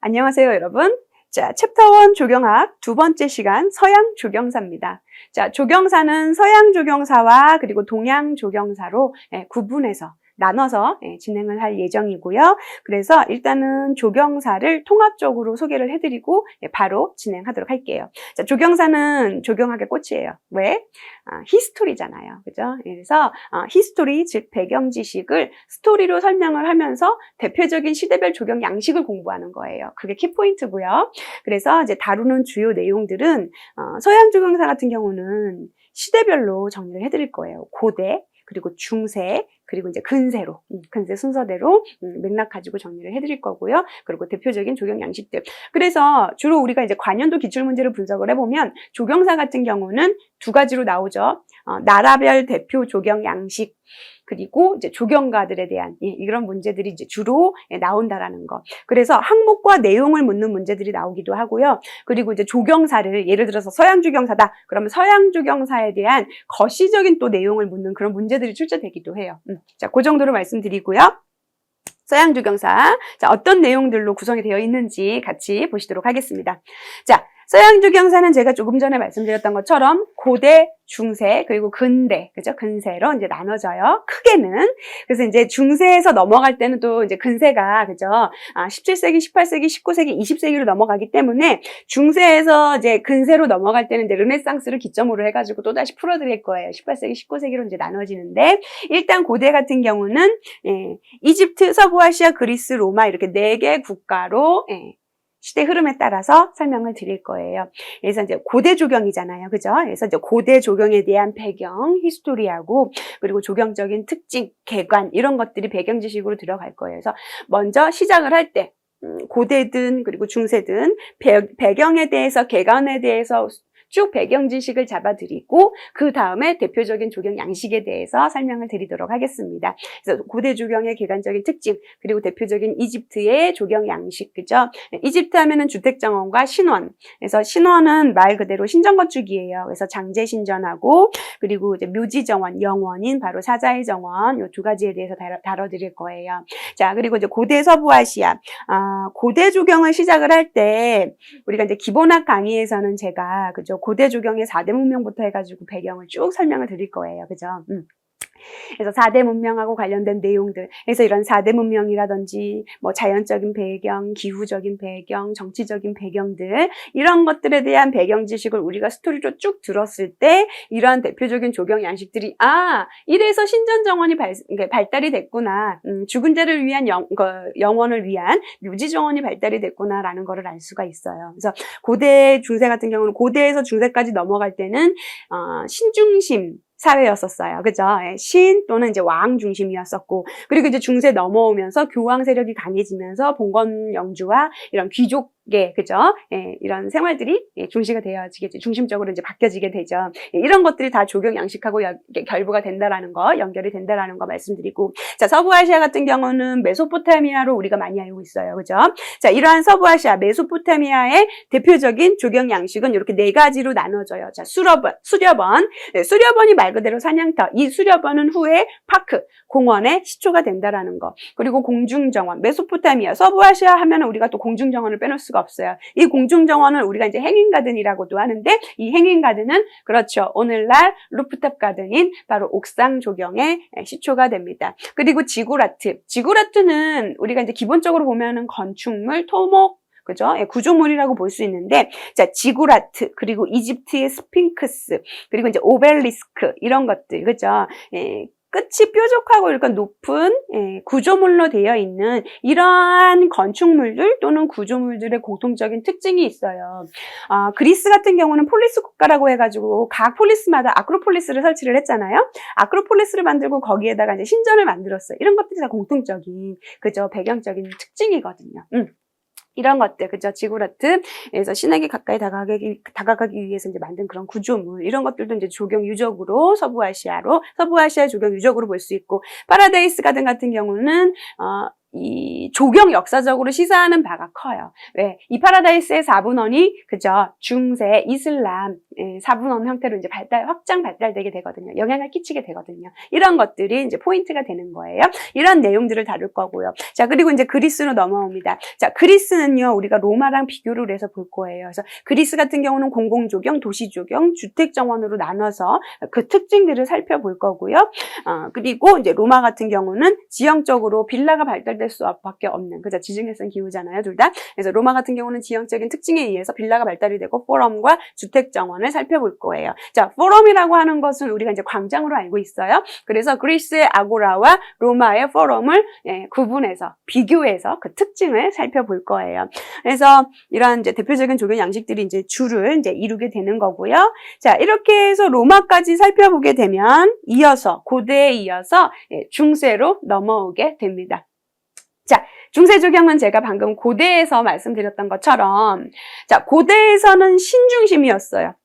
안녕하세요, 여러분. 자, 챕터 1 조경학 두 번째 시간 서양 조경사입니다. 자, 조경사는 서양 조경사와 그리고 동양 조경사로 구분해서 나눠서 진행을 할 예정이고요. 그래서 일단은 조경사를 통합적으로 소개를 해드리고 바로 진행하도록 할게요. 자, 조경사는 조경학의 꽃이에요. 왜? 히스토리잖아요. 그죠? 그래서 히스토리, 즉 배경 지식을 스토리로 설명을 하면서 대표적인 시대별 조경 양식을 공부하는 거예요. 그게 키포인트고요. 그래서 이제 다루는 주요 내용들은 서양 조경사 같은 경우는 시대별로 정리를 해드릴 거예요. 고대, 그리고 중세, 그리고 이제 근세로, 근세 순서대로 맥락 가지고 정리를 해드릴 거고요. 그리고 대표적인 조경 양식들. 그래서 주로 우리가 이제 관연도 기출문제를 분석을 해보면 조경사 같은 경우는 두 가지로 나오죠. 나라별 대표 조경 양식, 그리고 이제 조경가들에 대한 이런 문제들이 이제 주로 나온다라는 거. 그래서 항목과 내용을 묻는 문제들이 나오기도 하고요. 그리고 이제 조경사를 예를 들어서 서양 조경사다. 그러면 서양 조경사에 대한 거시적인 또 내용을 묻는 그런 문제들이 출제되기도 해요. 자, 그 정도로 말씀드리고요. 서양 조경사, 자, 어떤 내용들로 구성이 되어 있는지 같이 보시도록 하겠습니다. 자, 서양 조경사는 제가 조금 전에 말씀드렸던 것처럼 고대, 중세, 그리고 근대, 그죠? 근세로 이제 나눠져요. 크게는. 그래서 이제 중세에서 넘어갈 때는 또 이제 근세가, 그죠? 17세기, 18세기, 19세기, 20세기로 넘어가기 때문에 중세에서 이제 근세로 넘어갈 때는 이제 르네상스를 기점으로 해가지고 또 다시 풀어드릴 거예요. 18세기, 19세기로 이제 나눠지는데, 일단 고대 같은 경우는, 이집트, 서부아시아, 그리스, 로마 이렇게 4개 국가로, 시대 흐름에 따라서 설명을 드릴 거예요. 그래서 이제 고대 조경이잖아요. 그죠? 그래서 이제 고대 조경에 대한 배경, 히스토리하고, 그리고 조경적인 특징, 개관, 이런 것들이 배경 지식으로 들어갈 거예요. 그래서 먼저 시작을 할 때, 고대든, 그리고 중세든, 배경에 대해서, 개관에 대해서 쭉 배경 지식을 잡아드리고 그 다음에 대표적인 조경 양식에 대해서 설명을 드리도록 하겠습니다. 그래서 고대 조경의 개관적인 특징, 그리고 대표적인 이집트의 조경 양식, 그죠? 이집트 하면은 주택정원과 신원. 그래서 신원은 말 그대로 신정건축이에요. 그래서 장제신전하고 그리고 이제 묘지정원, 영원인 바로 사자의 정원, 이 두 가지에 대해서 다뤄드릴 거예요. 자, 그리고 이제 고대 서부아시아, 고대 조경을 시작을 할 때 우리가 이제 기본학 강의에서는 제가 그죠? 고대 조경의 4대 문명부터 해가지고 배경을 쭉 설명을 드릴 거예요. 그죠? 그래서 4대 문명하고 관련된 내용들, 그래서 이런 4대 문명이라든지 뭐 자연적인 배경, 기후적인 배경, 정치적인 배경들, 이런 것들에 대한 배경 지식을 우리가 스토리로 쭉 들었을 때 이러한 대표적인 조경 양식들이 이래서 신전정원이 발달이 됐구나, 죽은 자를 위한 영원을 위한 묘지정원이 발달이 됐구나라는 거를 알 수가 있어요. 그래서 고대, 중세 같은 경우는 고대에서 중세까지 넘어갈 때는 신중심 사회였었어요. 그죠? 신 또는 이제 왕 중심이었었고, 그리고 이제 중세 넘어오면서 교황 세력이 강해지면서 봉건 영주와 이런 귀족의, 그죠? 이런 생활들이 중시가 되어지겠죠. 중심적으로 이제 바뀌어지게 되죠. 이런 것들이 다 조경 양식하고 결부가 된다라는 거, 연결이 된다라는 거 말씀드리고, 자, 서부아시아 같은 경우는 메소포타미아로 우리가 많이 알고 있어요. 그죠? 자, 이러한 서부아시아, 메소포타미아의 대표적인 조경 양식은 이렇게 4가지로 나눠져요. 자, 수려번. 말 그대로 사냥터. 이 수려번은 후에 파크, 공원의 시초가 된다라는 거. 그리고 공중정원, 메소포타미아, 서부아시아 하면 우리가 또 공중정원을 빼놓을 수가 없어요. 이 공중정원을 우리가 이제 행인가든이라고도 하는데, 이 행인가든은 그렇죠. 오늘날 루프탑 가든인 바로 옥상 조경의 시초가 됩니다. 그리고 지구라트. 지구라트는 우리가 이제 기본적으로 보면은 건축물, 토목, 그죠? 구조물이라고 볼 수 있는데, 자, 지구라트, 그리고 이집트의 스핑크스, 그리고 이제 오벨리스크, 이런 것들, 그죠? 끝이 뾰족하고 이렇게 높은 구조물로 되어 있는 이러한 건축물들 또는 구조물들의 공통적인 특징이 있어요. 그리스 같은 경우는 폴리스 국가라고 해가지고 각 폴리스마다 아크로폴리스를 설치를 했잖아요. 아크로폴리스를 만들고 거기에다가 이제 신전을 만들었어요. 이런 것들이 다 공통적인, 그죠? 배경적인 특징이거든요. 이런 것들, 그죠? 지구라트, 그래서 신에게 가까이 다가가기 위해서 이제 만든 그런 구조물, 이런 것들도 이제 조경 유적으로 서부아시아 조경 유적으로 볼 수 있고, 파라다이스 가든 같은 경우는, 이 조경 역사적으로 시사하는 바가 커요. 왜? 이 파라다이스의 4분원이, 그죠? 중세, 이슬람, 사분원 형태로 이제 확장 발달되게 되거든요. 영향을 끼치게 되거든요. 이런 것들이 이제 포인트가 되는 거예요. 이런 내용들을 다룰 거고요. 자, 그리고 이제 그리스로 넘어옵니다. 자, 그리스는요, 우리가 로마랑 비교를 해서 볼 거예요. 그래서 그리스 같은 경우는 공공조경, 도시조경, 주택정원으로 나눠서 그 특징들을 살펴볼 거고요. 그리고 이제 로마 같은 경우는 지형적으로 빌라가 발달될 수밖에 없는, 그죠? 지중해성 기후잖아요, 둘 다. 그래서 로마 같은 경우는 지형적인 특징에 의해서 빌라가 발달이 되고 포럼과 주택정원을 살펴볼 거예요. 자, 포럼이라고 하는 것은 우리가 이제 광장으로 알고 있어요. 그래서 그리스의 아고라와 로마의 포럼을 구분해서 비교해서 그 특징을 살펴볼 거예요. 그래서 이런 이제 대표적인 조경 양식들이 이제 줄을 이제 이루게 되는 거고요. 자, 이렇게 해서 로마까지 살펴보게 되면 이어서 고대에 이어서 중세로 넘어오게 됩니다. 자, 중세 조경은 제가 방금 고대에서 말씀드렸던 것처럼, 자, 고대에서는 신 중심이었어요.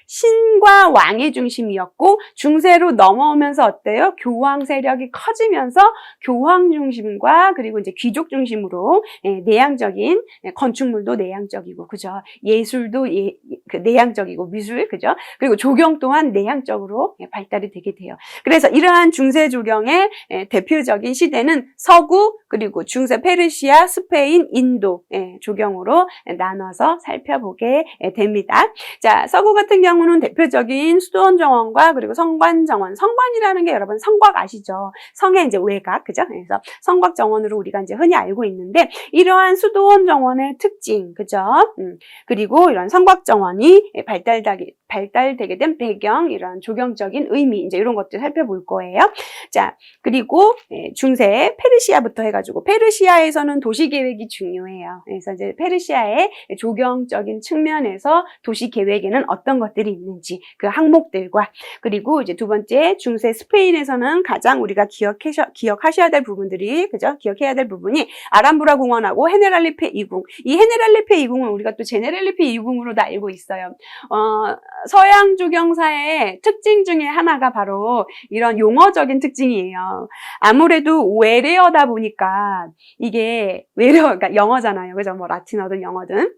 신과 왕의 중심이었고, 중세로 넘어오면서 어때요? 교황 세력이 커지면서 교황 중심과 그리고 이제 귀족 중심으로 내향적인 건축물도 내향적이고, 그죠? 예술도 내향적이고, 미술, 그죠? 그리고 조경 또한 내향적으로 발달이 되게 돼요. 그래서 이러한 중세 조경의 대표적인 시대는 서구, 그리고 중세 페르시아, 스페인, 인도 조경으로 나눠서 살펴보게 됩니다. 자, 서구 같은 경우는 대표적인 수도원 정원과 그리고 성관 정원. 성관이라는 게 여러분 성곽 아시죠? 성의 이제 외곽, 그죠? 그래서 성곽 정원으로 우리가 이제 흔히 알고 있는데, 이러한 수도원 정원의 특징, 그죠? 그리고 이런 성곽 정원이 발달되게 된 배경, 이런 조경적인 의미, 이제 이런 것들 살펴볼 거예요. 자, 그리고 중세 페르시아부터 해가지고, 페르시아에서는 도시 계획이 중요해요. 그래서 이제 페르시아의 조경적인 측면에서 도시 계획에는 어떤 것들이 있는지 그 항목들과, 그리고 이제 두 번째 중세 스페인에서는 가장 우리가 기억하셔야 될 부분들이, 그죠? 기억해야 될 부분이 아람브라 공원하고 헤네랄리페 2궁. 이 헤네랄리페 2궁은 우리가 또 제네랄리페 2궁으로도 알고 있어요. 서양 조경사의 특징 중에 하나가 바로 이런 용어적인 특징이에요. 아무래도 외래어다 보니까 이게 그러니까 영어잖아요. 그죠? 뭐 라틴어든 영어든.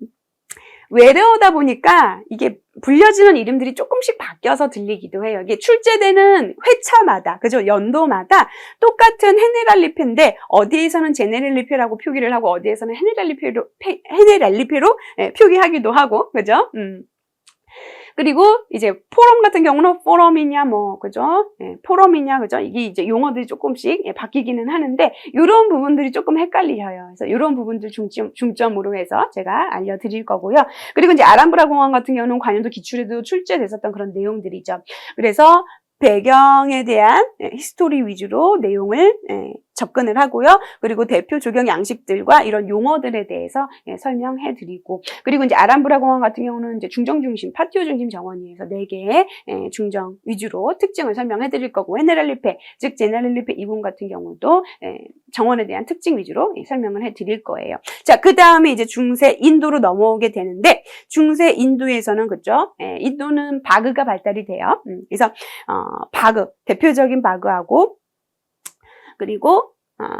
외래어다 보니까 이게 불려지는 이름들이 조금씩 바뀌어서 들리기도 해요. 이게 출제되는 회차마다, 그죠? 연도마다 똑같은 헤네랄리페인데 어디에서는 제네랄리페라고 표기를 하고 어디에서는 헤네랄리페로 표기하기도 하고, 그죠? 그리고 이제 포럼 같은 경우는 포럼이냐 그죠? 포럼이냐, 그죠? 이게 이제 용어들이 조금씩 바뀌기는 하는데, 이런 부분들이 조금 헷갈리셔요. 그래서 이런 부분들 중점으로 해서 제가 알려드릴 거고요. 그리고 이제 아람브라 공원 같은 경우는 관련도 기출에도 출제됐었던 그런 내용들이죠. 그래서 배경에 대한 히스토리 위주로 내용을 접근을 하고요. 그리고 대표 조경 양식들과 이런 용어들에 대해서 설명해 드리고, 그리고 이제 아람브라 공원 같은 경우는 이제 중정 중심, 파티오 중심 정원이어서 4개의 중정 위주로 특징을 설명해 드릴 거고, 헤네랄리페, 즉 제네랄리페 2궁 같은 경우도 정원에 대한 특징 위주로 설명을 해 드릴 거예요. 자, 그 다음에 이제 중세 인도로 넘어오게 되는데, 중세 인도에서는, 그죠? 인도는 바그가 발달이 돼요. 그래서 바그, 대표적인 바그하고, 그리고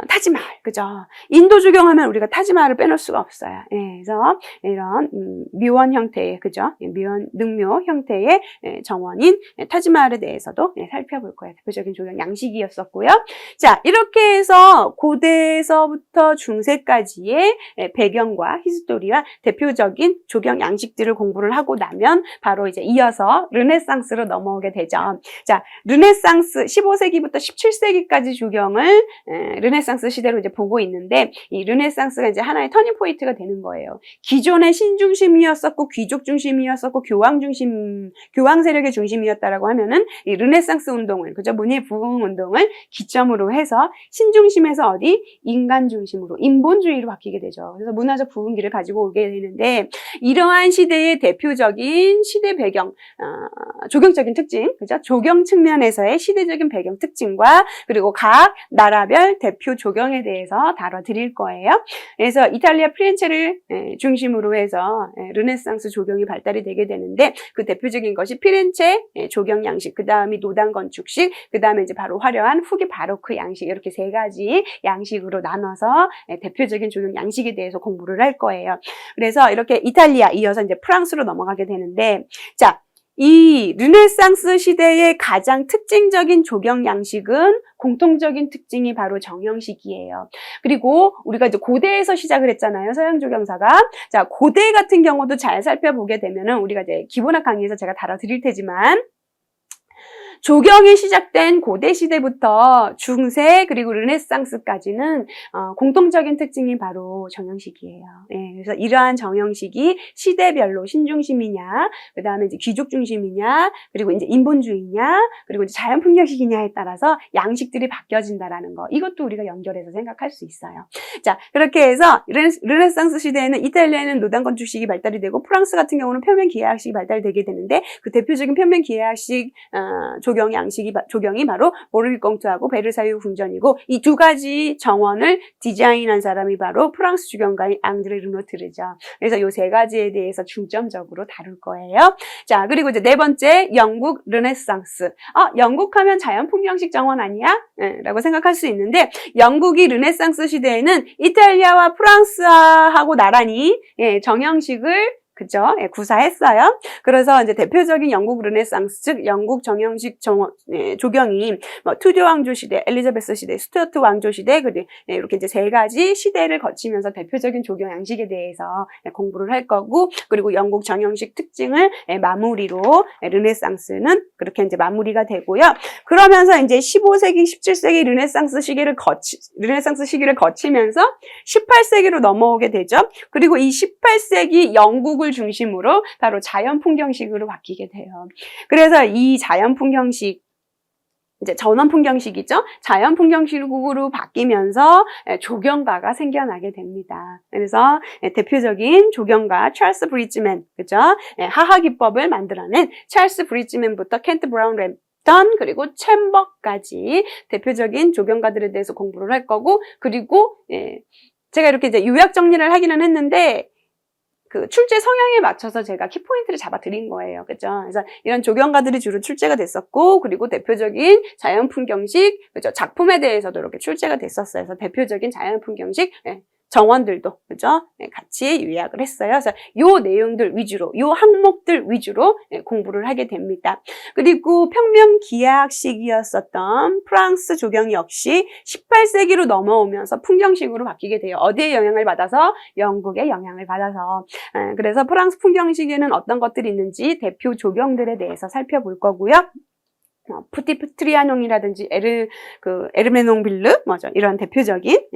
타지마할, 그죠? 인도 조경하면 우리가 타지마할을 빼놓을 수가 없어요. 그래서 이런 묘원 형태의, 그죠? 능묘 형태의 정원인 타지마할에 대해서도 살펴볼 거예요. 대표적인 조경 양식이었었고요. 자, 이렇게 해서 고대에서부터 중세까지의 배경과 히스토리와 대표적인 조경 양식들을 공부를 하고 나면 바로 이제 이어서 르네상스로 넘어오게 되죠. 자, 르네상스 15세기부터 17세기까지 조경을 르네상스 시대로 이제 보고 있는데, 이 르네상스가 이제 하나의 터닝 포인트가 되는 거예요. 기존의 신 중심이었었고 귀족 중심이었었고 교황 세력의 중심이었다라고 하면은 이 르네상스 운동을, 그죠? 문예 부흥 운동을 기점으로 해서 신 중심에서 인간 중심으로, 인본주의로 바뀌게 되죠. 그래서 문화적 부흥기를 가지고 오게 되는데, 이러한 시대의 대표적인 시대 배경, 조경적인 특징, 그죠? 조경 측면에서의 시대적인 배경 특징과 그리고 각 나라별 대표 조경에 대해서 다뤄드릴 거예요. 그래서 이탈리아 피렌체를 중심으로 해서 르네상스 조경이 발달이 되게 되는데, 그 대표적인 것이 피렌체 조경 양식, 그 다음이 노단 건축식, 그 다음에 이제 바로 화려한 후기 바로크 양식, 이렇게 3가지 양식으로 나눠서 대표적인 조경 양식에 대해서 공부를 할 거예요. 그래서 이렇게 이탈리아 이어서 이제 프랑스로 넘어가게 되는데, 자, 이 르네상스 시대의 가장 특징적인 조경 양식은 공통적인 특징이 바로 정형식이에요. 그리고 우리가 이제 고대에서 시작을 했잖아요. 서양 조경사가. 자, 고대 같은 경우도 잘 살펴보게 되면은 우리가 이제 기본학 강의에서 제가 다뤄드릴 테지만 조경이 시작된 고대 시대부터 중세 그리고 르네상스까지는 공통적인 특징이 바로 정형식이에요. 예, 그래서 이러한 정형식이 시대별로 신중심이냐, 그 다음에 이제 귀족 중심이냐, 그리고 이제 인본주의냐, 그리고 이제 자연 풍경식이냐에 따라서 양식들이 바뀌어진다라는 거. 이것도 우리가 연결해서 생각할 수 있어요. 자, 그렇게 해서 르네상스 시대에는 이탈리아에는 노단 건축식이 발달이 되고 프랑스 같은 경우는 평면 기하학식이 발달되게 되는데 그 대표적인 평면 기하학식 조경이 바로 모르비공투하고 베르사유 궁전이고 이 두 가지 정원을 디자인한 사람이 바로 프랑스 조경가인 앙드레 르노트르죠. 그래서 이 세 가지에 대해서 중점적으로 다룰 거예요. 자, 그리고 이제 네 번째 영국 르네상스. 영국 하면 자연 풍경식 정원 아니야? 라고 생각할 수 있는데 영국이 르네상스 시대에는 이탈리아와 프랑스하고 나란히 정형식을 그죠? 예, 구사했어요. 그래서 이제 대표적인 영국 르네상스, 즉 영국 정형식 조경이 투드 왕조 시대, 엘리자베스 시대, 스튜어트 왕조 시대, 그리고 이렇게 이제 세 가지 시대를 거치면서 대표적인 조경 양식에 대해서 공부를 할 거고, 그리고 영국 정형식 특징을 마무리로 르네상스는 그렇게 이제 마무리가 되고요. 그러면서 이제 15세기, 17세기 르네상스 시기를 거치면서 18세기로 넘어오게 되죠. 그리고 이 18세기 영국을 중심으로 바로 자연 풍경식으로 바뀌게 돼요. 그래서 이 자연 풍경식 이제 전원 풍경식이죠. 자연 풍경식으로 바뀌면서 조경가가 생겨나게 됩니다. 그래서 대표적인 조경가 찰스 브리즈맨, 그죠? 하하 기법을 만들어낸 찰스 브리즈맨부터 켄트 브라운 램턴 그리고 챔버까지 대표적인 조경가들에 대해서 공부를 할 거고, 그리고 제가 이렇게 이제 요약 정리를 하기는 했는데 그 출제 성향에 맞춰서 제가 키포인트를 잡아 드린 거예요. 그죠? 그래서 이런 조경가들이 주로 출제가 됐었고, 그리고 대표적인 자연 풍경식, 그죠? 작품에 대해서도 이렇게 출제가 됐었어요. 그래서 대표적인 자연 풍경식, 정원들도, 그죠? 같이 요약을 했어요. 그래서 요 내용들 위주로, 요 항목들 위주로 공부를 하게 됩니다. 그리고 평면 기하학식이었었던 프랑스 조경 역시 18세기로 넘어오면서 풍경식으로 바뀌게 돼요. 어디에 영향을 받아서? 영국의 영향을 받아서. 그래서 프랑스 풍경식에는 어떤 것들이 있는지 대표 조경들에 대해서 살펴볼 거고요. 푸티 트리아뇽이라든지 에르메농빌르, 이런 대표적인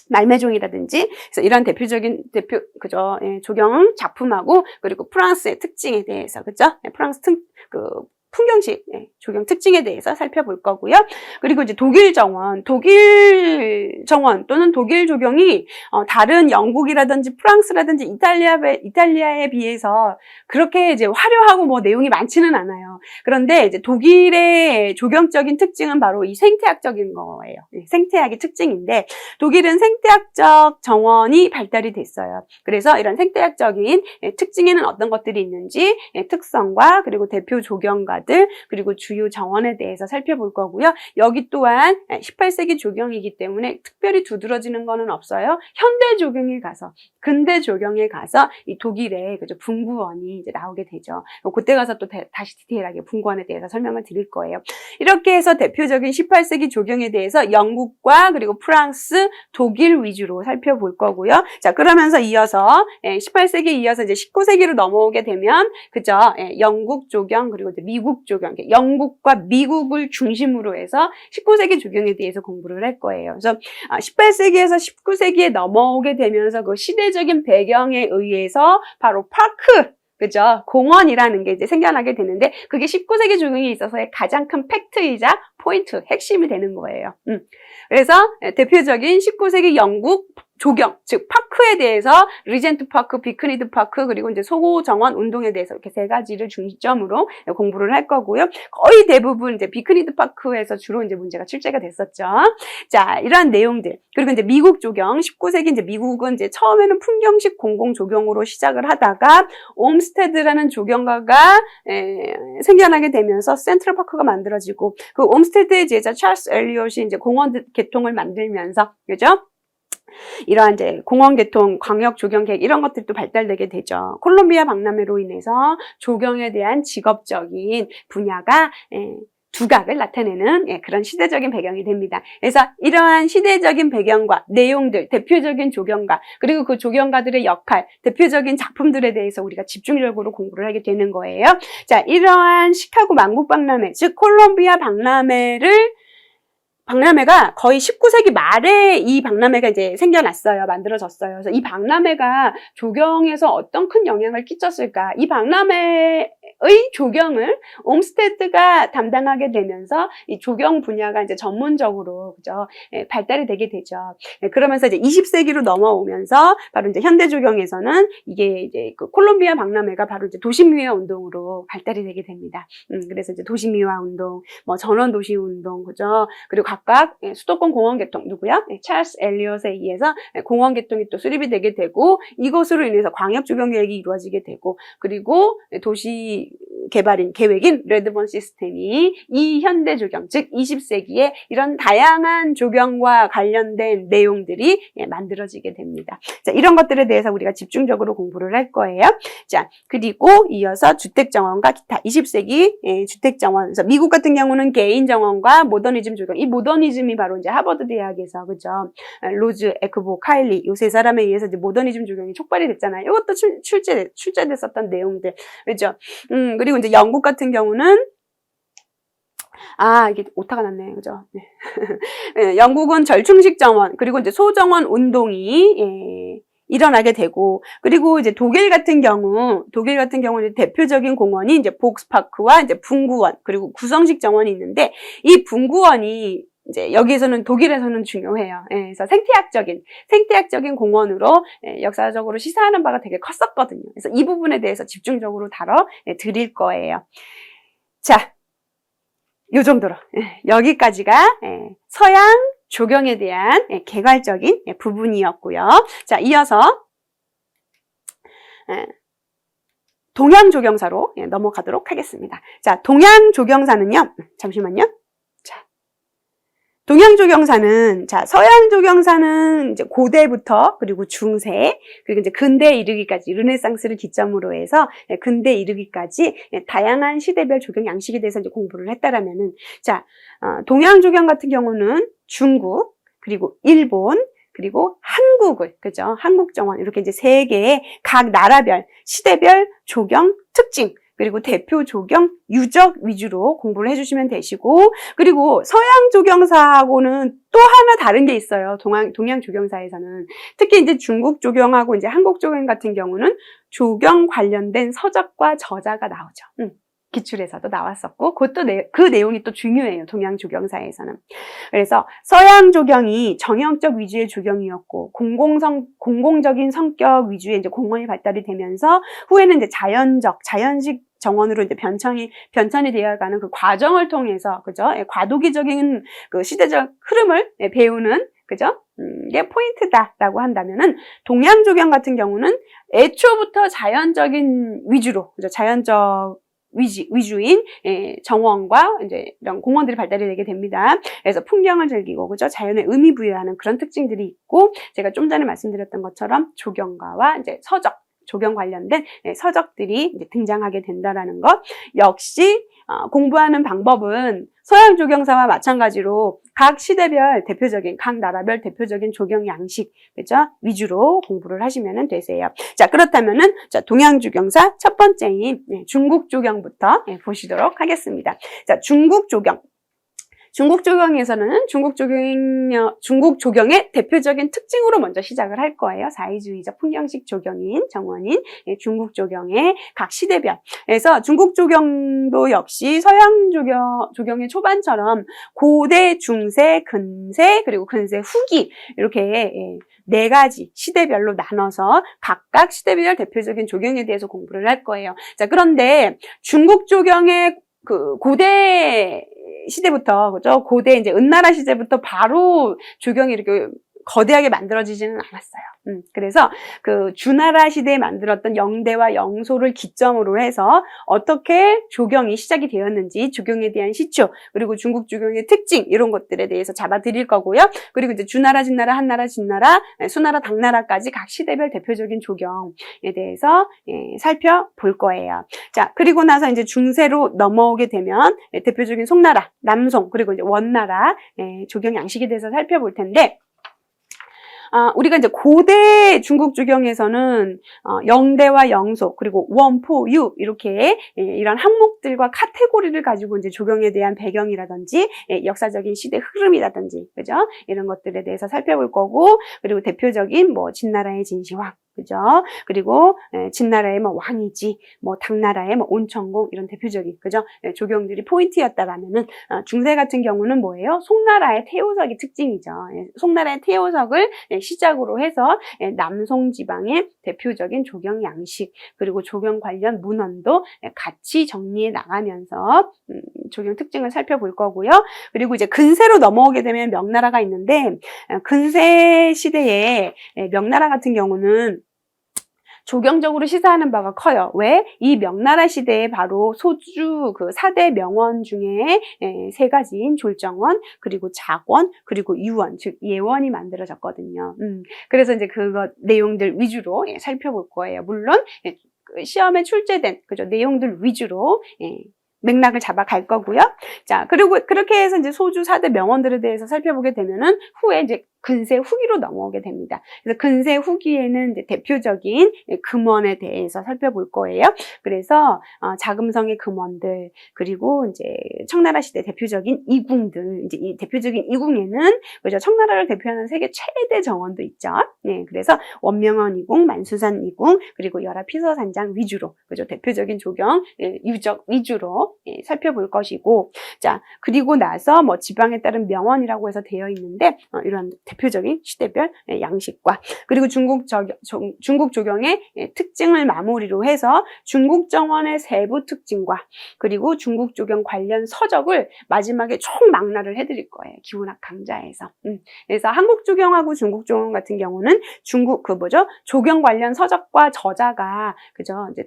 말메종이라든지, 그래서 이런 대표적인 조경 작품하고, 그리고 프랑스의 특징에 대해서, 그죠? 프랑스 풍경식 조경 특징에 대해서 살펴볼 거고요. 그리고 이제 독일 정원 또는 독일 조경이 다른 영국이라든지 프랑스라든지 이탈리아에 비해서 그렇게 이제 화려하고 내용이 많지는 않아요. 그런데 이제 독일의 조경적인 특징은 바로 이 생태학적인 거예요. 생태학의 특징인데 독일은 생태학적 정원이 발달이 됐어요. 그래서 이런 생태학적인 특징에는 어떤 것들이 있는지 특성과 그리고 대표 조경가 그리고 주요 정원에 대해서 살펴볼 거고요. 여기 또한 18세기 조경이기 때문에 특별히 두드러지는 거는 없어요. 현대 조경에 가서, 근대 조경에 가서 이 독일의 분구원이 이제 나오게 되죠. 그때 가서 또 다시 디테일하게 분구원에 대해서 설명을 드릴 거예요. 이렇게 해서 대표적인 18세기 조경에 대해서 영국과 그리고 프랑스, 독일 위주로 살펴볼 거고요. 자, 그러면서 이어서 18세기에 이어서 이제 19세기로 넘어오게 되면 그죠? 영국 조경 그리고 이제 미국 조경, 영국과 미국을 중심으로 해서 19세기 조경에 대해서 공부를 할 거예요. 그래서 18세기에서 19세기에 넘어오게 되면서 그 시대적인 배경에 의해서 바로 파크, 그죠? 공원이라는 게 이제 생겨나게 되는데 그게 19세기 조경에 있어서의 가장 큰 팩트이자 포인트, 핵심이 되는 거예요. 그래서 대표적인 19세기 영국 조경, 즉 파크에 대해서 리젠트 파크, 비크니드 파크, 그리고 이제 소고 정원 운동에 대해서 이렇게 세 가지를 중점으로 공부를 할 거고요. 거의 대부분 이제 비크니드 파크에서 주로 이제 문제가 출제가 됐었죠. 자, 이러한 내용들. 그리고 이제 미국 조경, 19세기 이제 미국은 이제 처음에는 풍경식 공공 조경으로 시작을 하다가 옴스테드라는 조경가가 생겨나게 되면서 센트럴 파크가 만들어지고 그 옴스테드의 제자 찰스 엘리엇이 이제 공원 계통을 만들면서, 그죠? 이러한 이제 공원개통, 광역조경계획 이런 것들이 또 발달되게 되죠. 콜롬비아 박람회로 인해서 조경에 대한 직업적인 분야가 두각을 나타내는 그런 시대적인 배경이 됩니다. 그래서 이러한 시대적인 배경과 내용들, 대표적인 조경가, 그리고 그 조경가들의 역할, 대표적인 작품들에 대해서 우리가 집중적으로 공부를 하게 되는 거예요. 자, 이러한 시카고 만국박람회, 즉 콜롬비아 박람회가 거의 19세기 말에 이 박람회가 이제 생겨났어요. 만들어졌어요. 그래서 이 박람회가 조경에서 어떤 큰 영향을 끼쳤을까? 이 박람회의 조경을 옴스테드가 담당하게 되면서 이 조경 분야가 이제 전문적으로 그죠? 발달이 되게 되죠. 그러면서 이제 20세기로 넘어오면서 바로 이제 현대 조경에서는 이게 이제 그 콜롬비아 박람회가 바로 이제 도시미화 운동으로 발달이 되게 됩니다. 그래서 이제 도시미화 운동, 뭐 전원 도시 운동, 그죠? 그리고 각각 수도권 공원 개통 누구야? 찰스 엘리엇에 의해서 공원 개통이 또 수립이 되게 되고 이것으로 인해서 광역 조경 계획이 이루어지게 되고 그리고 도시 개발인 계획인 레드본 시스템이 이 현대 조경 즉 20세기에 이런 다양한 조경과 관련된 내용들이 만들어지게 됩니다. 자, 이런 것들에 대해서 우리가 집중적으로 공부를 할 거예요. 자, 그리고 이어서 주택 정원과 기타 20세기 주택 정원. 그래서 미국 같은 경우는 개인 정원과 모더니즘 조경. 이 모더니즘이 바로 이제 하버드 대학에서 그죠? 로즈, 에크보, 카일리 요 세 사람에 의해서 이제 모더니즘 조경이 촉발이 됐잖아요. 이것도 출제됐었던 내용들. 그죠? 그리고 이제 영국 같은 경우는 이게 오타가 났네. 그죠? 네. 영국은 절충식 정원, 그리고 이제 소정원 운동이, 일어나게 되고, 그리고 이제 독일 같은 경우는 대표적인 공원이 이제 복스파크와 이제 분구원, 그리고 구성식 정원이 있는데, 이 분구원이 이제 여기에서는 독일에서는 중요해요. 그래서 생태학적인 공원으로 역사적으로 시사하는 바가 되게 컸었거든요. 그래서 이 부분에 대해서 집중적으로 다뤄 드릴 거예요. 자, 요 정도로 여기까지가 서양 조경에 대한 개괄적인 부분이었고요. 자, 이어서 동양 조경사로 넘어가도록 하겠습니다. 자, 동양 조경사는요. 잠시만요. 동양 조경사는, 서양 조경사는 이제 고대부터, 그리고 중세, 그리고 이제 근대에 이르기까지, 르네상스를 기점으로 해서 근대에 이르기까지 다양한 시대별 조경 양식에 대해서 이제 공부를 했다라면은, 동양 조경 같은 경우는 중국, 그리고 일본, 그리고 한국을, 그죠? 한국 정원, 이렇게 이제 세 개의 각 나라별, 시대별 조경 특징, 그리고 대표 조경 유적 위주로 공부를 해주시면 되시고, 그리고 서양 조경사하고는 또 하나 다른 게 있어요. 동양 조경사에서는. 특히 이제 중국 조경하고 이제 한국 조경 같은 경우는 조경 관련된 서적과 저자가 나오죠. 기출에서도 나왔었고, 그것도 그 내용이 또 중요해요. 동양 조경사에서는. 그래서 서양 조경이 정형적 위주의 조경이었고, 공공적인 성격 위주의 이제 공원이 발달이 되면서, 후에는 이제 자연식 정원으로 이제 변천이 되어가는 그 과정을 통해서, 그죠? 과도기적인 그 시대적 흐름을 배우는, 그죠? 이게 포인트다라고 한다면은, 동양 조경 같은 경우는 애초부터 자연적인 위주로, 그죠? 자연적 위주인 정원과 이제 이런 공원들이 발달이 되게 됩니다. 그래서 풍경을 즐기고 그죠? 자연에 의미 부여하는 그런 특징들이 있고, 제가 좀 전에 말씀드렸던 것처럼 조경가와 이제 서적, 조경 관련된 서적들이 이제 등장하게 된다라는 것. 역시 공부하는 방법은 서양 조경사와 마찬가지로 각 시대별 대표적인, 각 나라별 대표적인 조경 양식, 그죠? 위주로 공부를 하시면 되세요. 자, 그렇다면은, 동양 조경사 첫 번째인 중국 조경부터 보시도록 하겠습니다. 자, 중국 조경. 중국 조경에서는 중국 조경의 대표적인 특징으로 먼저 시작을 할 거예요. 사회주의적 풍경식 조경인 정원인 중국 조경의 각 시대별. 그래서 중국 조경도 역시 서양 조경의 초반처럼 고대, 중세, 근세, 그리고 근세 후기 이렇게 네 가지 시대별로 나눠서 각각 시대별 대표적인 조경에 대해서 공부를 할 거예요. 자, 그런데 중국 조경의 그 고대 시대부터, 그죠? 고대 이제 은나라 시대부터 바로 조경이 이렇게 거대하게 만들어지지는 않았어요. 그래서 그 주나라 시대에 만들었던 영대와 영소를 기점으로 해서 어떻게 조경이 시작이 되었는지, 조경에 대한 시초, 그리고 중국 조경의 특징, 이런 것들에 대해서 잡아드릴 거고요. 그리고 이제 주나라, 진나라, 한나라, 진나라, 수나라, 당나라까지 각 시대별 대표적인 조경에 대해서 살펴볼 거예요. 자, 그리고 나서 이제 중세로 넘어오게 되면 대표적인 송나라, 남송, 그리고 이제 원나라 조경 양식에 대해서 살펴볼 텐데, 우리가 이제 고대 중국 조경에서는 영대와 영소, 그리고 원, 포, 유, 이렇게 이런 항목들과 카테고리를 가지고 이제 조경에 대한 배경이라든지 역사적인 시대 흐름이라든지, 그죠? 이런 것들에 대해서 살펴볼 거고, 그리고 대표적인 뭐 진나라의 진시황, 그죠? 그리고 진나라의 뭐 왕이지, 뭐 당나라의 뭐 온천공, 이런 대표적인, 그죠? 조경들이 포인트였다라면은 중세 같은 경우는 뭐예요? 송나라의 태호석이 특징이죠. 송나라의 태호석을 시작으로 해서 남송 지방의 대표적인 조경 양식, 그리고 조경 관련 문헌도 같이 정리해 나가면서 조경 특징을 살펴볼 거고요. 그리고 이제 근세로 넘어오게 되면 명나라가 있는데, 근세 시대에 명나라 같은 경우는 조경적으로 시사하는 바가 커요. 왜? 이 명나라 시대에 바로 소주 그 4대 명원 중에 3가지인 졸정원, 그리고 작원, 그리고 유원, 즉 예원이 만들어졌거든요. 그래서 이제 그것 내용들 위주로 살펴볼 거예요. 물론 시험에 출제된 그죠 내용들 위주로 맥락을 잡아갈 거고요. 자, 그리고 그렇게 해서 이제 소주 4대 명원들에 대해서 살펴보게 되면은 후에 이제 근세 후기로 넘어오게 됩니다. 그래서 근세 후기에는 이제 대표적인 금원에 대해서 살펴볼 거예요. 그래서 자금성의 금원들, 그리고 이제 청나라 시대 대표적인 이궁들, 이제 이 대표적인 이궁에는 그죠 청나라를 대표하는 세계 최대 정원도 있죠. 네, 그래서 원명원 이궁, 만수산 이궁, 그리고 열하피서산장 위주로 그죠 대표적인 조경 유적 위주로 살펴볼 것이고, 자 그리고 나서 뭐 지방에 따른 명원이라고 해서 되어 있는데 이런 대표적인 시대별 양식과, 그리고 중국 조경의 특징을 마무리로 해서 중국 정원의 세부 특징과, 그리고 중국 조경 관련 서적을 마지막에 총 망라를 해드릴 거예요. 기원학 강좌에서. 그래서 한국 조경하고 중국 조경 같은 경우는 중국 조경 관련 서적과 저자가 그죠 이제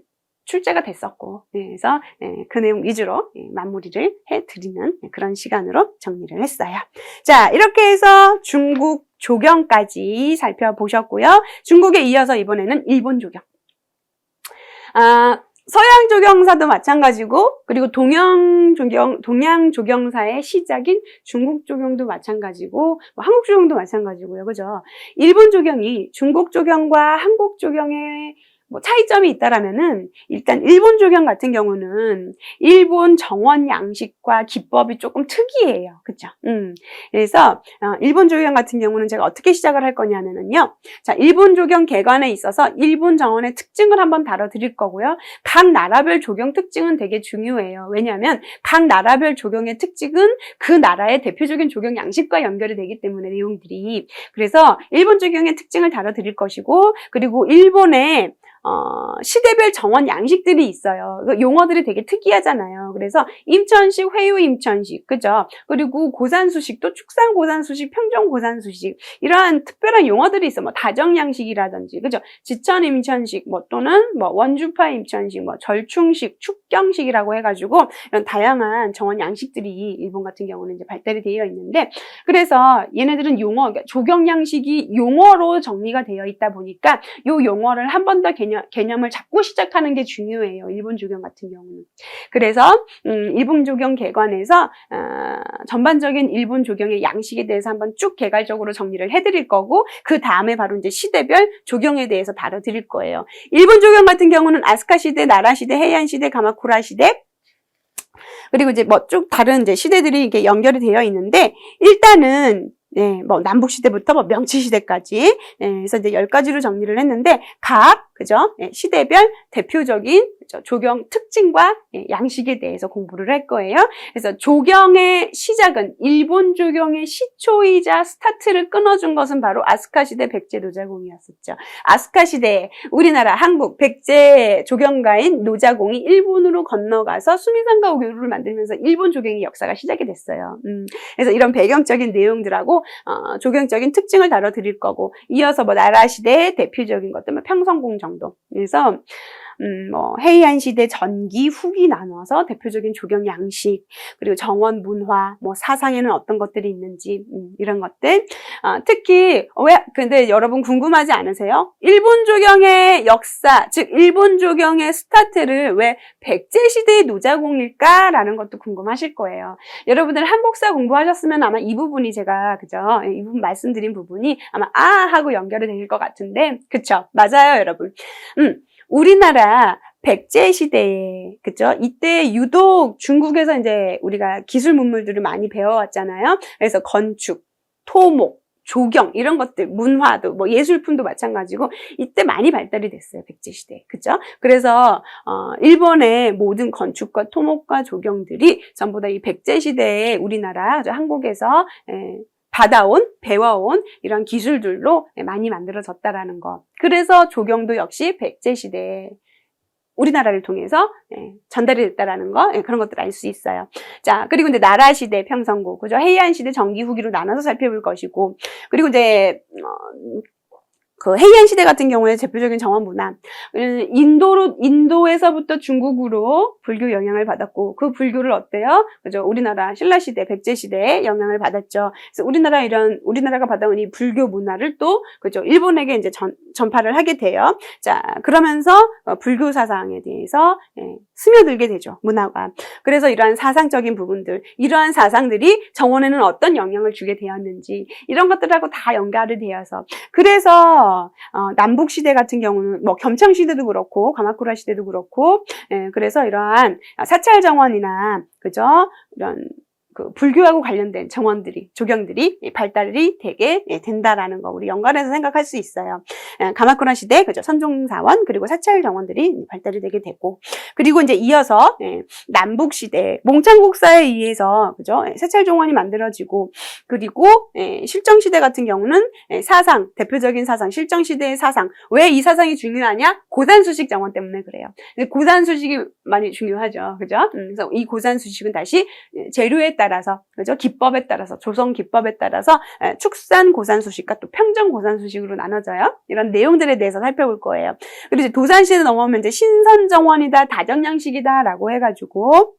출제가 됐었고, 그래서 그 내용 위주로 마무리를 해드리는 그런 시간으로 정리를 했어요. 자, 이렇게 해서 중국 조경까지 살펴보셨고요. 중국에 이어서 이번에는 일본 조경. 서양 조경사도 마찬가지고, 그리고 동양 조경사의 시작인 중국 조경도 마찬가지고, 한국 조경도 마찬가지고요. 그죠? 일본 조경이 중국 조경과 한국 조경의 뭐 차이점이 있다라면은, 일단 일본 조경 같은 경우는 일본 정원 양식과 기법이 조금 특이해요. 그죠? 그래서 일본 조경 같은 경우는 제가 어떻게 시작을 할 거냐면은요. 자, 일본 조경 개관에 있어서 일본 정원의 특징을 한번 다뤄드릴 거고요. 각 나라별 조경 특징은 되게 중요해요. 왜냐하면 각 나라별 조경의 특징은 그 나라의 대표적인 조경 양식과 연결이 되기 때문에 내용들이. 그래서 일본 조경의 특징을 다뤄드릴 것이고, 그리고 일본의 시대별 정원 양식들이 있어요. 용어들이 되게 특이하잖아요. 그래서 임천식, 회유 임천식, 그죠? 그리고 고산수식도 축산 고산수식, 평정 고산수식, 이러한 특별한 용어들이 있어. 뭐 다정 양식이라든지, 그죠? 지천 임천식, 뭐 또는 뭐 원주파 임천식, 뭐 절충식, 축경식이라고 해가지고 이런 다양한 정원 양식들이 일본 같은 경우는 이제 발달이 되어 있는데, 그래서 얘네들은 용어, 그러니까 조경 양식이 용어로 정리가 되어 있다 보니까 요 용어를 한 번 더 개념을 잡고 시작하는 게 중요해요. 일본 조경 같은 경우는. 그래서 일본 조경 개관에서 전반적인 일본 조경의 양식에 대해서 한번 쭉 개괄적으로 정리를 해드릴 거고, 그 다음에 바로 이제 시대별 조경에 대해서 다뤄드릴 거예요. 일본 조경 같은 경우는 아스카 시대, 나라 시대, 헤이안 시대, 가마쿠라 시대, 그리고 이제 뭐 쭉 다른 이제 시대들이 이게 연결이 되어 있는데, 일단은 뭐 남북시대부터 뭐 명치시대까지, 그래서 이제 10가지로 정리를 했는데, 각 그죠? 예, 시대별 대표적인 그죠? 조경 특징과 양식에 대해서 공부를 할 거예요. 그래서 조경의 시작은 일본 조경의 시초이자 스타트를 끊어준 것은 바로 아스카 시대 백제 노자공이었었죠. 아스카 시대에 우리나라 한국 백제 조경가인 노자공이 일본으로 건너가서 수미상가 우교를 만들면서 일본 조경의 역사가 시작이 됐어요. 그래서 이런 배경적인 내용들하고 조경적인 특징을 다뤄드릴 거고, 이어서 뭐 나라 시대의 대표적인 것들, 뭐 평성궁 정도. 그래서 뭐 해이안 시대 전기, 후기 나눠서 대표적인 조경 양식, 그리고 정원 문화, 뭐 사상에는 어떤 것들이 있는지 이런 것들. 특히 근데 여러분 궁금하지 않으세요? 일본 조경의 역사, 즉 일본 조경의 스타트를 왜 백제 시대의 노자공일까라는 것도 궁금하실 거예요. 여러분들 한국사 공부하셨으면 아마 이 부분이 제가 그죠? 이 부분 말씀드린 부분이 아마 하고 연결이 될 것 같은데, 그쵸? 맞아요, 여러분. 우리나라 백제 시대에, 그죠? 이때 유독 중국에서 이제 우리가 기술 문물들을 많이 배워왔잖아요. 그래서 건축, 토목, 조경, 이런 것들, 문화도, 뭐 예술품도 마찬가지고, 이때 많이 발달이 됐어요, 백제 시대에. 그죠? 그래서, 일본의 모든 건축과 토목과 조경들이 전부 다 이 백제 시대에 우리나라, 한국에서, 배워온 이런 기술들로 많이 만들어졌다라는 것. 그래서 조경도 역시 백제시대에 우리나라를 통해서 전달이 됐다라는 거, 그런 것들 알 수 있어요. 자, 그리고 이제 나라시대 평성고, 그죠? 해이안시대 전기 후기로 나눠서 살펴볼 것이고, 그리고 이제, 그 해이안 시대 같은 경우에 대표적인 정원 문화, 인도에서부터 중국으로 불교 영향을 받았고, 그 불교를 어때요? 그죠? 우리나라 신라 시대, 백제 시대에 영향을 받았죠. 그래서 우리나라가 받아온 이 불교 문화를 또 그죠? 일본에게 이제 전파를 하게 돼요. 자, 그러면서 불교 사상에 대해서 스며들게 되죠, 문화가. 그래서 이러한 사상적인 부분들, 이러한 사상들이 정원에는 어떤 영향을 주게 되었는지, 이런 것들하고 다 연결이 되어서, 그래서 남북 시대 같은 경우는 뭐 겸창 시대도 그렇고 가마쿠라 시대도 그렇고, 그래서 이러한 사찰 정원이나 그죠? 이런 그 불교하고 관련된 정원들이, 조경들이 발달이 되게 된다라는 거 우리 연관해서 생각할 수 있어요. 가마쿠라 시대, 그죠? 선종사원, 그리고 사찰 정원들이 발달이 되게 되고, 그리고 이제 이어서 남북 시대, 몽창국사에 의해서 그죠? 사찰 정원이 만들어지고, 그리고 실정 시대 같은 경우는 사상, 대표적인 사상, 실정 시대의 사상. 왜 이 사상이 중요하냐? 고산수식 정원 때문에 그래요. 고산수식이 많이 중요하죠, 그죠? 그래서 이 고산수식은 다시 재료에 따라서, 그죠? 기법에 따라서, 조성 기법에 따라서 축산 고산수식과 또 평정 고산수식으로 나눠져요. 이런 내용들에 대해서 살펴볼 거예요. 그리고 이제 도산시대 넘어오면 이제 신선정원이다, 다정양식이다라고 해가지고,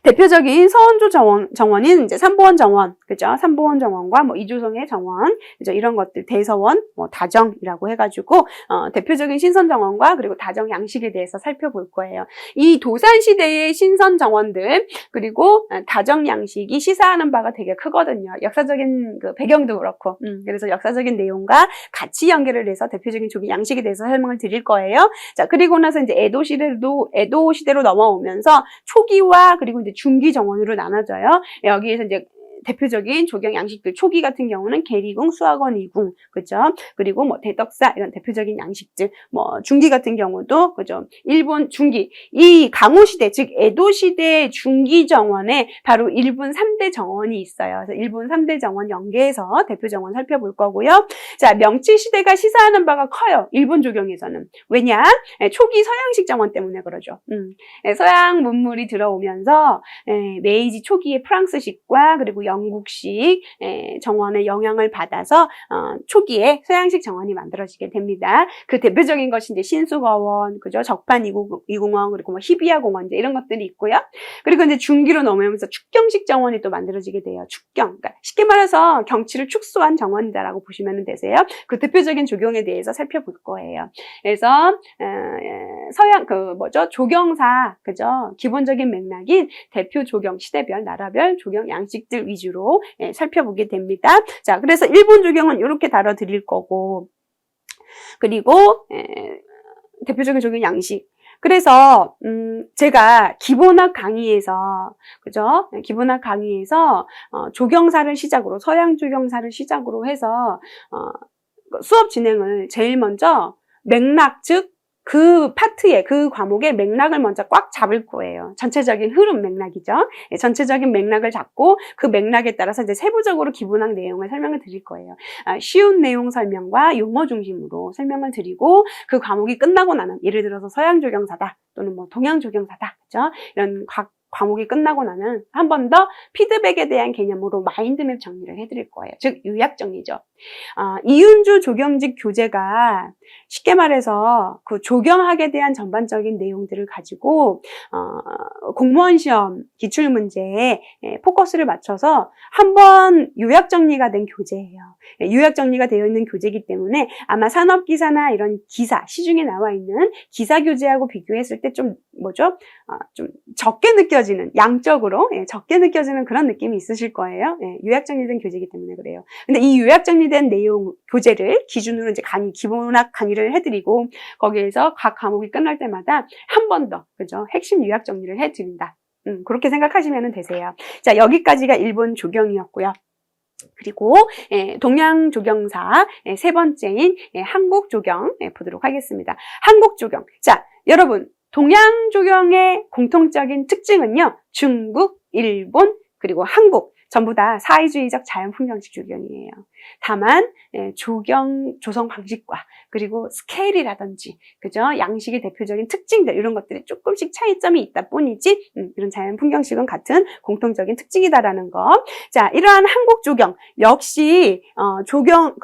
대표적인 서원조 정원인 이제 삼보원 정원, 그죠? 삼보원 정원과 뭐 이조성의 정원, 그죠? 이런 것들, 대서원, 뭐 다정이라고 해가지고, 대표적인 신선 정원과 그리고 다정 양식에 대해서 살펴볼 거예요. 이 도산 시대의 신선 정원들, 그리고 다정 양식이 시사하는 바가 되게 크거든요. 역사적인 그 배경도 그렇고, 그래서 역사적인 내용과 같이 연결을 해서 대표적인 조경 양식에 대해서 설명을 드릴 거예요. 자, 그리고 나서 이제 에도 시대로 넘어오면서 초기와 그리고 이제 중기 정원으로 나눠져요. 여기에서 이제 대표적인 조경 양식들, 초기 같은 경우는 계리궁, 수학원 2궁, 그죠? 그리고 뭐 대덕사, 이런 대표적인 양식들, 뭐 중기 같은 경우도, 그죠? 일본 중기, 이 강호시대, 즉 에도시대 중기 정원에 바로 일본 3대 정원이 있어요. 그래서 일본 3대 정원 연계해서 대표 정원 살펴볼 거고요. 자, 명치시대가 시사하는 바가 커요, 일본 조경에서는. 왜냐? 초기 서양식 정원 때문에 그러죠. 서양 문물이 들어오면서 메이지 초기의 프랑스식과 그리고 영국식 정원의 영향을 받아서 초기에 서양식 정원이 만들어지게 됩니다. 그 대표적인 것이 이제 신수거원, 그죠? 적판 이공원, 그리고 뭐 히비야 공원, 이제 이런 것들이 있고요. 그리고 이제 중기로 넘어오면서 축경식 정원이 또 만들어지게 돼요. 축경. 그러니까 쉽게 말해서 경치를 축소한 정원이다라고 보시면 되세요. 그 대표적인 조경에 대해서 살펴볼 거예요. 그래서 서양 조경사, 그죠? 기본적인 맥락인 대표 조경, 시대별, 나라별 조경 양식들 위주로 살펴보게 됩니다. 자, 그래서 일본 조경은 이렇게 다뤄드릴 거고, 그리고 대표적인 조경 양식. 그래서 제가 기본학 강의에서, 그죠? 기본학 강의에서 조경사를 시작으로, 서양 조경사를 시작으로 해서 수업 진행을 제일 먼저 맥락, 즉 그 파트에, 그 과목의 맥락을 먼저 꽉 잡을 거예요. 전체적인 흐름 맥락이죠. 예, 전체적인 맥락을 잡고 그 맥락에 따라서 이제 세부적으로 기본학 내용을 설명을 드릴 거예요. 쉬운 내용 설명과 용어 중심으로 설명을 드리고 그 과목이 끝나고 나는 예를 들어서 서양 조경사다 또는 뭐 동양 조경사다, 그죠? 이런 과목이 끝나고 나면 한 번 더 피드백에 대한 개념으로 마인드맵 정리를 해드릴 거예요. 즉 요약 정리죠. 이윤주 조경직 교재가 쉽게 말해서 그 조경학에 대한 전반적인 내용들을 가지고 공무원 시험 기출문제에 포커스를 맞춰서 한번 요약 정리가 된 교재예요. 요약 정리가 되어 있는 교재이기 때문에 아마 산업기사나 이런 기사, 시중에 나와 있는 기사 교재하고 비교했을 때 좀 좀 적게 느껴지는, 양적으로 적게 느껴지는 그런 느낌이 있으실 거예요. 요약 정리된 교재이기 때문에 그래요. 근데 이 요약 정리된 내용 교재를 기준으로 이제 기본학 강의를 해드리고 거기에서 각 과목이 끝날 때마다 한 번 더, 그죠? 핵심 요약 정리를 해드린다. 그렇게 생각하시면 되세요. 자, 여기까지가 일본 조경이었고요. 그리고 동양 조경사 세 번째인 한국 조경 보도록 하겠습니다. 한국 조경. 자, 여러분, 동양 조경의 공통적인 특징은요, 중국, 일본, 그리고 한국 전부 다 사회주의적 자연풍경식 조경이에요. 다만 조성 방식과 그리고 스케일이라든지, 그죠? 양식의 대표적인 특징들, 이런 것들이 조금씩 차이점이 있다 뿐이지 이런 자연풍경식은 같은 공통적인 특징이다라는 거. 자, 이러한 한국 조경 역시 조경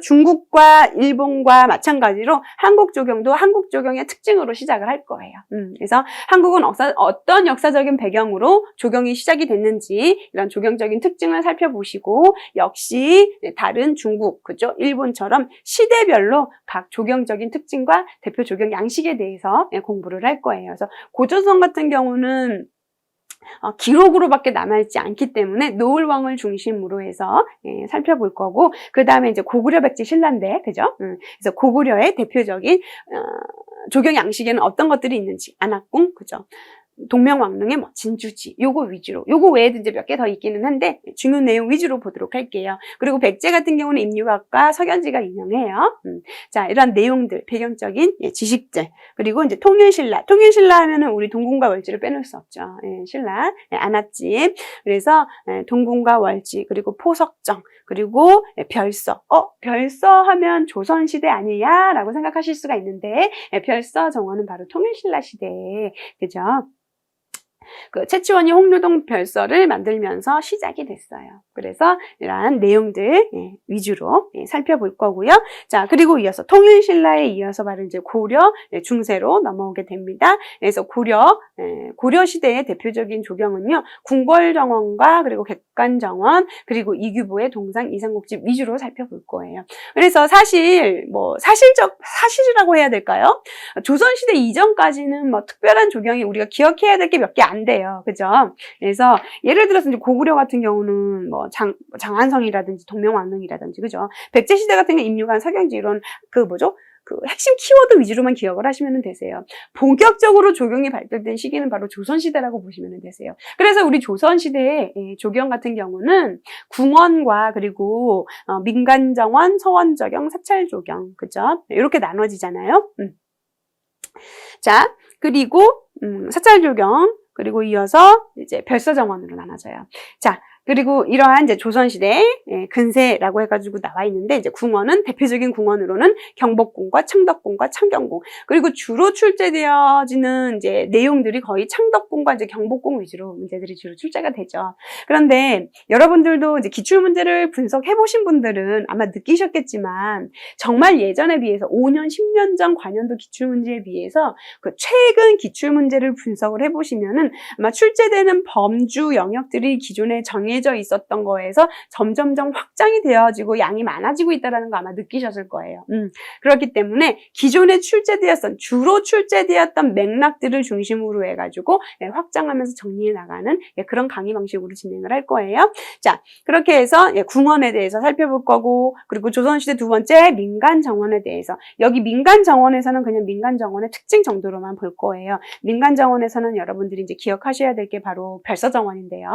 중국과 일본과 마찬가지로 한국 조경도 한국 조경의 특징으로 시작을 할 거예요. 그래서 한국은 어떤 역사적인 배경으로 조경이 시작이 됐는지 이런 조경적인 특징을 살펴보시고, 역시 다른 중국, 그죠? 일본처럼 시대별로 각 조경적인 특징과 대표 조경 양식에 대해서 공부를 할 거예요. 그래서 고조선 같은 경우는 기록으로밖에 남아있지 않기 때문에 노을왕을 중심으로 해서 살펴볼 거고, 그 다음에 이제 고구려 백제 신라인데, 그죠? 그래서 고구려의 대표적인 조경 양식에는 어떤 것들이 있는지, 안악궁, 그죠? 동명왕릉의 진주지, 요거 위주로, 요거 외에도 이제 몇 개 더 있기는 한데 중요 내용 위주로 보도록 할게요. 그리고 백제 같은 경우는 임류각과 석연지가 유명해요. 자, 이런 내용들, 배경적인 지식들, 그리고 이제 통일신라 하면은 우리 동궁과 월지를 빼놓을 수 없죠. 신라, 안압집, 그래서 동궁과 월지, 그리고 포석정, 그리고 별서. 별서 하면 조선시대 아니냐라고 생각하실 수가 있는데, 별서 정원은 바로 통일신라 시대, 그죠? 그 최치원이 홍루동 별서를 만들면서 시작이 됐어요. 그래서 이러한 내용들 위주로 살펴볼 거고요. 자, 그리고 이어서 통일신라에 이어서 바로 이제 고려 중세로 넘어오게 됩니다. 그래서 고려 시대의 대표적인 조경은요, 궁궐정원과 그리고 객관정원, 그리고 이규보의 동상 이상곡집 위주로 살펴볼 거예요. 그래서 사실이라고 해야 될까요? 조선시대 이전까지는 뭐 특별한 조경이 우리가 기억해야 될 게 몇 개 안 돼요. 그죠? 그래서 예를 들어서 이제 고구려 같은 경우는 뭐 장안성이라든지 동명왕릉이라든지, 그죠? 백제시대 같은 경우 임류관, 석영지, 이런 그 핵심 키워드 위주로만 기억을 하시면 되세요. 본격적으로 조경이 발달된 시기는 바로 조선시대라고 보시면 되세요. 그래서 우리 조선시대의 조경 같은 경우는 궁원과 그리고 민간정원, 서원조경, 사찰조경, 그죠? 이렇게 나눠지잖아요. 자, 그리고 사찰조경, 그리고 이어서 이제 별서정원으로 나눠져요. 자, 그리고 이러한 이제 조선시대 근세라고 해가지고 나와 있는데, 이제 궁원은 대표적인 궁원으로는 경복궁과 창덕궁과 창경궁, 그리고 주로 출제되어지는 이제 내용들이 거의 창덕궁과 이제 경복궁 위주로 문제들이 주로 출제가 되죠. 그런데 여러분들도 이제 기출 문제를 분석해 보신 분들은 아마 느끼셨겠지만, 정말 예전에 비해서 5년, 10년 전 관연도 기출 문제에 비해서 그 최근 기출 문제를 분석을 해 보시면은 아마 출제되는 범주 영역들이 기존에 정해져 있었던 거에서 점점점 확장이 되어지고 양이 많아지고 있다는 거 아마 느끼셨을 거예요. 그렇기 때문에 기존에 주로 출제되었던 맥락들을 중심으로 해가지고 확장하면서 정리해 나가는 그런 강의 방식으로 진행을 할 거예요. 자, 그렇게 해서 궁원에 대해서 살펴볼 거고, 그리고 조선시대 두 번째 민간정원에 대해서, 여기 민간정원에서는 그냥 민간정원의 특징 정도로만 볼 거예요. 민간정원에서는 여러분들이 이제 기억하셔야 될 게 바로 별서정원인데요.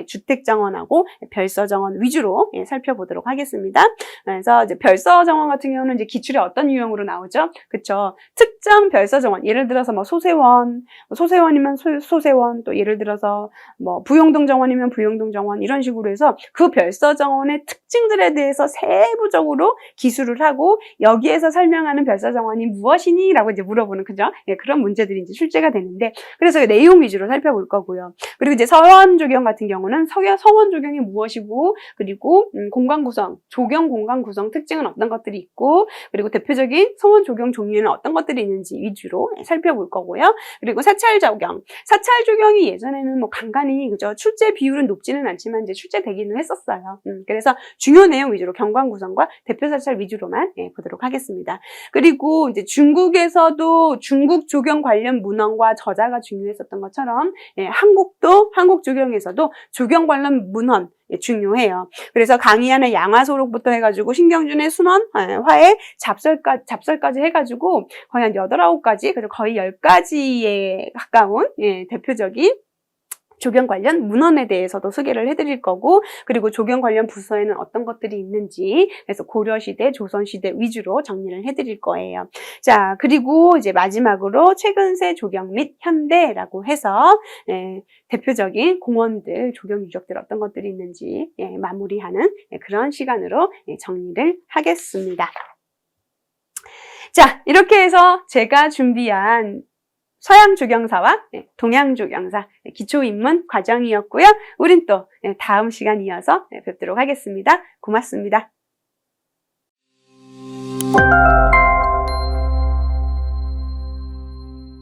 주택정원 정원하고 별서 정원 위주로 살펴보도록 하겠습니다. 그래서 이제 별서 정원 같은 경우는 이제 기출에 어떤 유형으로 나오죠? 그쵸? 특정 별서 정원, 예를 들어서 뭐 소세원이면 소세원, 또 예를 들어서 뭐 부용동 정원이면 부용동 정원, 이런 식으로 해서 그 별서 정원의 특징들에 대해서 세부적으로 기술을 하고 여기에서 설명하는 별서 정원이 무엇이니? 라고 이제 물어보는, 그죠? 그런 문제들이 이제 출제가 되는데, 그래서 내용 위주로 살펴볼 거고요. 그리고 이제 서원 조경 같은 경우는 서원 조경이 무엇이고, 그리고 공간 구성, 조경 공간 구성 특징은 어떤 것들이 있고, 그리고 대표적인 서원 조경 종류에는 어떤 것들이 있는지 위주로 살펴볼 거고요. 그리고 사찰 조경이 예전에는 뭐 간간히, 그죠? 출제 비율은 높지는 않지만 이제 출제되기는 했었어요. 그래서 중요 내용 위주로 경관 구성과 대표 사찰 위주로만 보도록 하겠습니다. 그리고 이제 중국에서도 중국 조경 관련 문헌과 저자가 중요했었던 것처럼 한국 조경에서도 조경 관련 문헌 중요해요. 그래서 강의하는 양화소록부터 해가지고 신경준의 순원, 화해, 잡설까지 해가지고 거의 한 8, 9가지, 그리고 거의 10가지에 가까운 대표적인 조경 관련 문헌에 대해서도 소개를 해드릴 거고, 그리고 조경 관련 부서에는 어떤 것들이 있는지, 그래서 고려시대, 조선시대 위주로 정리를 해드릴 거예요. 자, 그리고 이제 마지막으로 최근세 조경 및 현대라고 해서 대표적인 공원들, 조경 유적들 어떤 것들이 있는지 마무리하는 그런 시간으로 정리를 하겠습니다. 자, 이렇게 해서 제가 준비한 서양 조경사와 동양 조경사 기초입문 과정이었고요. 우린 또 다음 시간 이어서 뵙도록 하겠습니다. 고맙습니다.